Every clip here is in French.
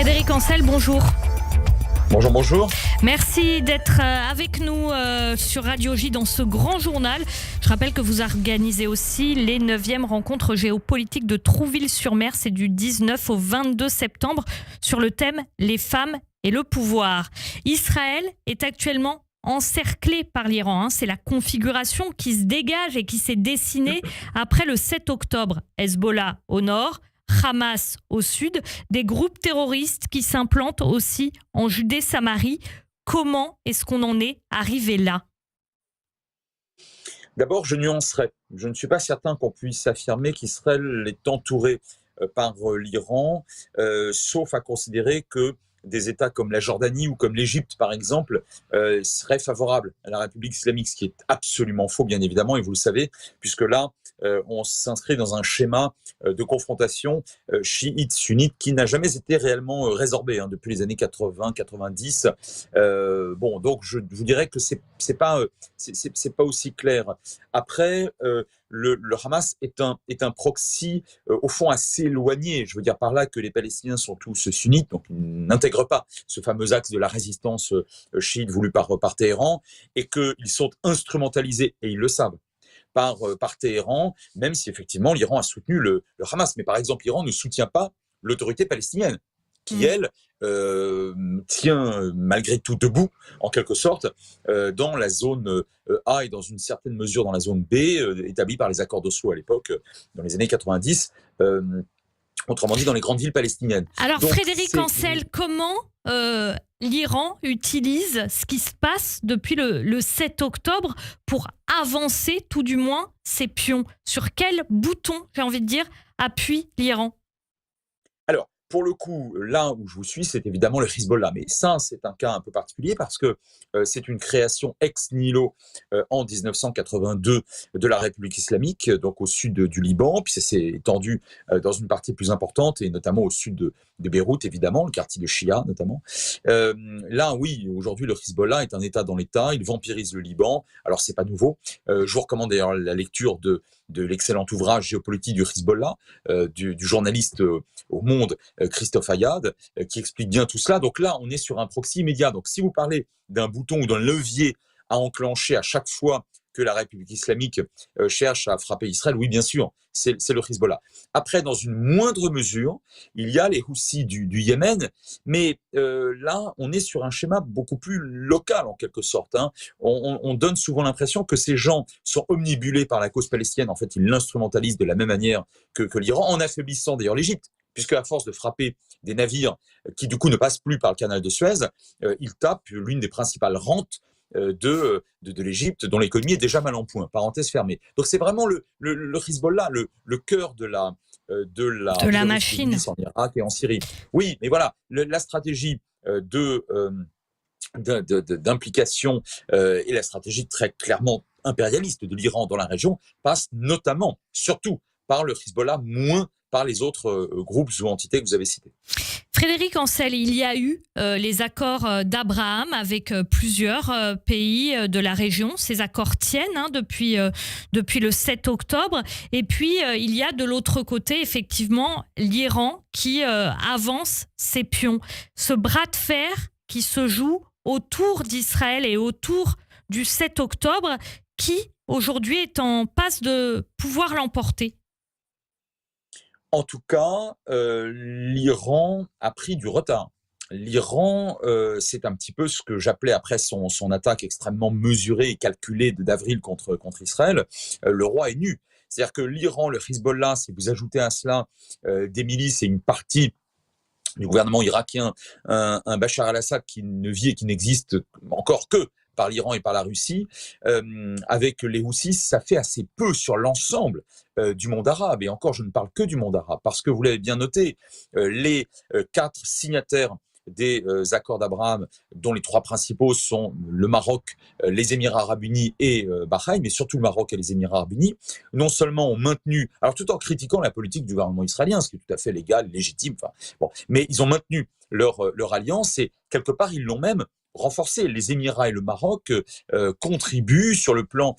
Frédéric Ancel, bonjour. Bonjour, bonjour. Merci d'être avec nous sur Radio J dans ce grand journal. Je rappelle que vous organisez aussi les 9e rencontres géopolitiques de Trouville-sur-Mer. C'est du 19 au 22 septembre sur le thème « Les femmes et le pouvoir ». Israël est actuellement encerclé par l'Iran. C'est la configuration qui se dégage et qui s'est dessinée après le 7 octobre. Hezbollah au nord, Hamas au sud, des groupes terroristes qui s'implantent aussi en Judée-Samarie. Comment est-ce qu'on en est arrivé là ? D'abord, je nuancerai. Je ne suis pas certain qu'on puisse affirmer qu'Israël est entouré par l'Iran, sauf à considérer que des États comme la Jordanie ou comme l'Égypte, par exemple, seraient favorables à la République islamique, ce qui est absolument faux, bien évidemment, et vous le savez, puisque là, on s'inscrit dans un schéma de confrontation chiite-sunnite qui n'a jamais été réellement résorbé depuis les années 80-90. Donc je vous dirais que c'est pas aussi clair. Après, le Hamas est un proxy au fond assez éloigné. Je veux dire par là que les Palestiniens sont tous sunnites, donc ils n'intègrent pas ce fameux axe de la résistance chiite voulu par Téhéran, et qu'ils sont instrumentalisés, et ils le savent, par Téhéran, même si effectivement l'Iran a soutenu le Hamas. Mais par exemple, l'Iran ne soutient pas l'autorité palestinienne, qui, elle, tient malgré tout debout, en quelque sorte, dans la zone A et dans une certaine mesure dans la zone B, établie par les accords d'Oslo à l'époque, dans les années 90, autrement dit dans les grandes villes palestiniennes. Alors donc, Frédéric Ancel, comment l'Iran utilise ce qui se passe depuis le 7 octobre pour avancer tout du moins ses pions ? Sur quel bouton, j'ai envie de dire, appuie l'Iran ? Alors, pour le coup, là où je vous suis, c'est évidemment le Hezbollah. Mais ça, c'est un cas un peu particulier parce que c'est une création ex nihilo en 1982 de la République islamique, donc au sud du Liban. Puis ça s'est étendu dans une partie plus importante, et notamment au sud de Beyrouth, évidemment, le quartier de Shia, notamment. Là, oui, aujourd'hui, le Hezbollah est un État dans l'État. Il vampirise le Liban. Alors, c'est pas nouveau. Je vous recommande d'ailleurs la lecture de l'excellent ouvrage Géopolitique du Hezbollah, du journaliste au Monde, Christophe Ayad, qui explique bien tout cela. Donc là, on est sur un proxy immédiat. Donc si vous parlez d'un bouton ou d'un levier à enclencher à chaque fois que la République islamique cherche à frapper Israël, oui, bien sûr, c'est le Hezbollah. Après, dans une moindre mesure, il y a les Houthis du Yémen, mais là, on est sur un schéma beaucoup plus local, en quelque sorte. On donne souvent l'impression que ces gens sont omnibulés par la cause palestinienne. En fait, ils l'instrumentalisent de la même manière que l'Iran, en affaiblissant d'ailleurs l'Égypte, puisque à force de frapper des navires qui, du coup, ne passent plus par le canal de Suez, ils tapent l'une des principales rentes de l'Égypte, dont l'économie est déjà mal en point, parenthèse fermée. Donc c'est vraiment le Hezbollah, le cœur de la machine en Irak et en Syrie. Oui, mais voilà, la stratégie d'implication et la stratégie très clairement impérialiste de l'Iran dans la région passe notamment, surtout, par le Hezbollah, moins par les autres groupes ou entités que vous avez cités. Frédéric Ancel, il y a eu les accords d'Abraham avec plusieurs pays de la région. Ces accords tiennent depuis le 7 octobre. Et puis, il y a de l'autre côté, effectivement, l'Iran qui avance ses pions. Ce bras de fer qui se joue autour d'Israël et autour du 7 octobre, qui aujourd'hui est en passe de pouvoir l'emporter. En tout cas, l'Iran a pris du retard. L'Iran, c'est un petit peu ce que j'appelais après son attaque extrêmement mesurée et calculée d'avril contre Israël. Le roi est nu. C'est-à-dire que l'Iran, le Hezbollah, si vous ajoutez à cela des milices et une partie du gouvernement irakien, un Bachar al-Assad qui ne vit et qui n'existe encore que par l'Iran et par la Russie, avec les Houthis, ça fait assez peu sur l'ensemble du monde arabe. Et encore, je ne parle que du monde arabe, parce que vous l'avez bien noté, les 4 signataires des accords d'Abraham, dont les 3 principaux sont le Maroc, les Émirats arabes unis et Bahreïn, mais surtout le Maroc et les Émirats arabes unis, non seulement ont maintenu, alors tout en critiquant la politique du gouvernement israélien, ce qui est tout à fait légal, légitime, mais ils ont maintenu leur alliance, et quelque part, ils l'ont même renforcé. Les Émirats et le Maroc contribuent sur le plan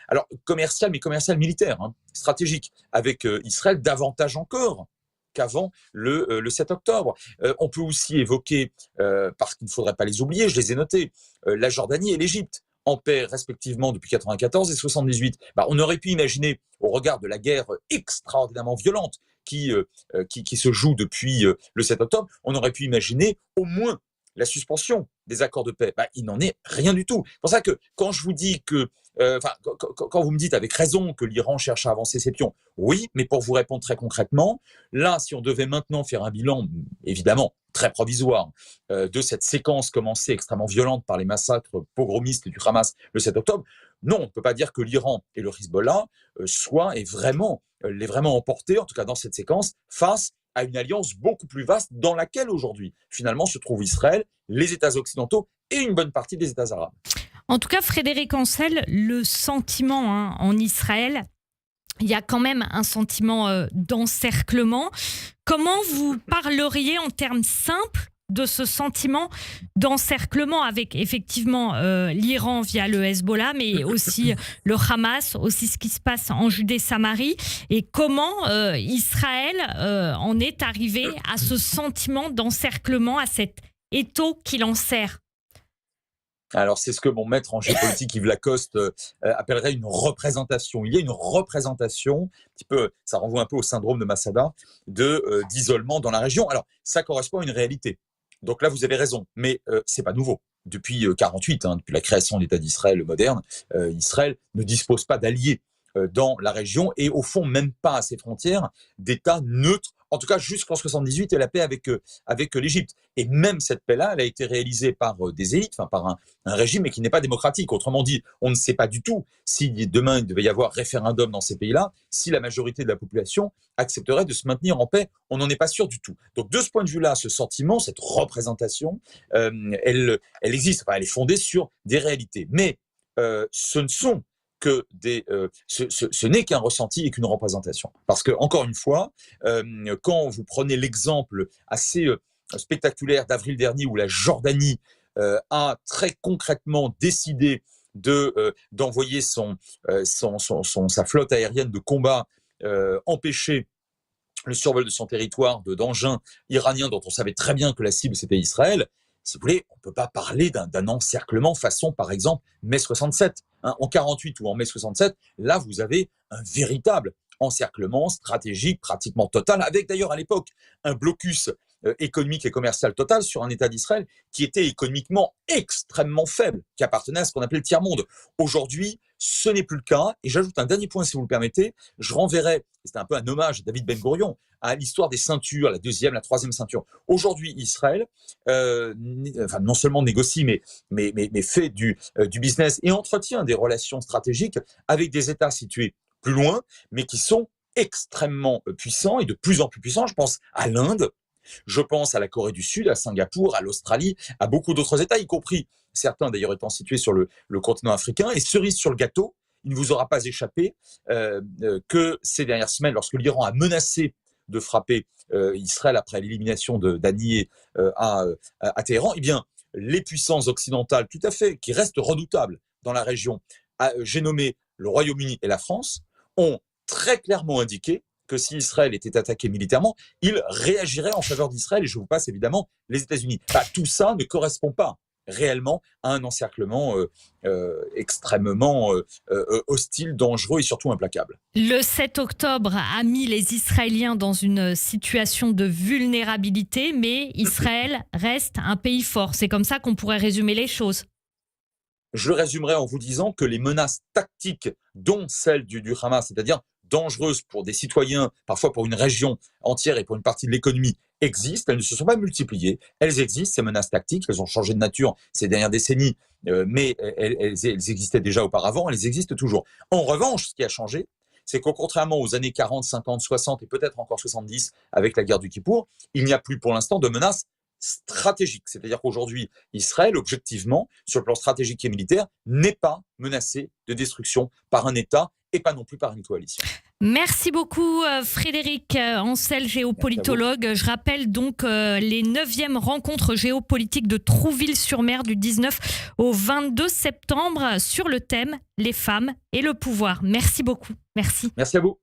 alors commercial, mais commercial militaire, stratégique, avec Israël davantage encore qu'avant le 7 octobre. On peut aussi évoquer, parce qu'il ne faudrait pas les oublier, je les ai notés, la Jordanie et l'Égypte, en paix respectivement depuis 94 et 78. On aurait pu imaginer, au regard de la guerre extraordinairement violente qui se joue depuis le 7 octobre, on aurait pu imaginer au moins la suspension des accords de paix. Il n'en est rien du tout. C'est pour ça que quand je vous dis que, quand vous me dites avec raison que l'Iran cherche à avancer ses pions, oui, mais pour vous répondre très concrètement, là, si on devait maintenant faire un bilan, évidemment, très provisoire, de cette séquence commencée extrêmement violente par les massacres pogromistes du Hamas le 7 octobre, non, on ne peut pas dire que l'Iran et le Hezbollah l'aient vraiment emporté, en tout cas dans cette séquence, face à une alliance beaucoup plus vaste dans laquelle aujourd'hui, finalement, se trouvent Israël, les États occidentaux et une bonne partie des États arabes. En tout cas, Frédéric Ancel, le sentiment en Israël, il y a quand même un sentiment d'encerclement. Comment vous parleriez en termes simples de ce sentiment d'encerclement avec effectivement l'Iran via le Hezbollah, mais aussi le Hamas, aussi ce qui se passe en Judée-Samarie, et comment Israël en est arrivé à ce sentiment d'encerclement, à cet étau qui l'enserre? Alors, c'est ce que mon maître en géopolitique, Yves Lacoste, appellerait une représentation. Il y a une représentation, un petit peu, ça renvoie un peu au syndrome de Masada, d'isolement dans la région. Alors, ça correspond à une réalité. Donc là, vous avez raison, mais c'est pas nouveau. Depuis 48, depuis la création de l'État d'Israël moderne, Israël ne dispose pas d'alliés dans la région et au fond même pas à ses frontières d'État neutre, en tout cas jusqu'en 78 et la paix avec l'Égypte. Et même cette paix-là, elle a été réalisée par des élites, par un régime mais qui n'est pas démocratique. Autrement dit, on ne sait pas du tout si demain il devait y avoir référendum dans ces pays-là, si la majorité de la population accepterait de se maintenir en paix. On n'en est pas sûr du tout. Donc de ce point de vue-là, ce sentiment, cette représentation, elle existe, elle est fondée sur des réalités. Mais ce ne sont que ce n'est qu'un ressenti et qu'une représentation. Parce que, encore une fois, quand vous prenez l'exemple assez spectaculaire d'avril dernier où la Jordanie a très concrètement décidé d'envoyer sa flotte aérienne de combat, empêcher le survol de son territoire d'engins iraniens dont on savait très bien que la cible c'était Israël. Si vous voulez, on ne peut pas parler d'un encerclement façon, par exemple, mai 67. En 48 ou en mai 67, là, vous avez un véritable encerclement stratégique, pratiquement total, avec d'ailleurs à l'époque un blocus économique et commercial total sur un État d'Israël qui était économiquement extrêmement faible, qui appartenait à ce qu'on appelait le tiers-monde. Aujourd'hui, ce n'est plus le cas. Et j'ajoute un dernier point, si vous le permettez. Je renverrai, c'est un peu un hommage à David Ben Gourion, à l'histoire des ceintures, la deuxième, la troisième ceinture. Aujourd'hui, Israël, non seulement négocie, mais fait du business et entretient des relations stratégiques avec des États situés plus loin, mais qui sont extrêmement puissants et de plus en plus puissants. Je pense à l'Inde, je pense à la Corée du Sud, à Singapour, à l'Australie, à beaucoup d'autres États, y compris certains d'ailleurs étant situés sur le continent africain. Et cerise sur le gâteau, il ne vous aura pas échappé que ces dernières semaines, lorsque l'Iran a menacé de frapper Israël après l'élimination d'Haniyeh à Téhéran, eh bien, les puissances occidentales, tout à fait, qui restent redoutables dans la région, j'ai nommé le Royaume-Uni et la France, ont très clairement indiqué que si Israël était attaqué militairement, il réagirait en faveur d'Israël, et je vous passe évidemment les États-Unis. Tout ça ne correspond pas réellement à un encerclement extrêmement hostile, dangereux et surtout implacable. Le 7 octobre a mis les Israéliens dans une situation de vulnérabilité, mais Israël reste un pays fort. C'est comme ça qu'on pourrait résumer les choses. Je résumerai en vous disant que les menaces tactiques, dont celle du Hamas, c'est-à-dire dangereuses pour des citoyens, parfois pour une région entière et pour une partie de l'économie, existent. Elles ne se sont pas multipliées. Elles existent, ces menaces tactiques. Elles ont changé de nature ces dernières décennies, mais elles existaient déjà auparavant. Elles existent toujours. En revanche, ce qui a changé, c'est qu'au contrairement aux années 40, 50, 60 et peut-être encore 70 avec la guerre du Kippour, il n'y a plus pour l'instant de menaces stratégique. C'est-à-dire qu'aujourd'hui, Israël, objectivement, sur le plan stratégique et militaire, n'est pas menacé de destruction par un État et pas non plus par une coalition. Merci beaucoup Frédéric Ancel, géopolitologue. Je rappelle donc les 9e rencontres géopolitiques de Trouville-sur-Mer du 19 au 22 septembre sur le thème « Les femmes et le pouvoir ». Merci beaucoup. Merci. Merci à vous.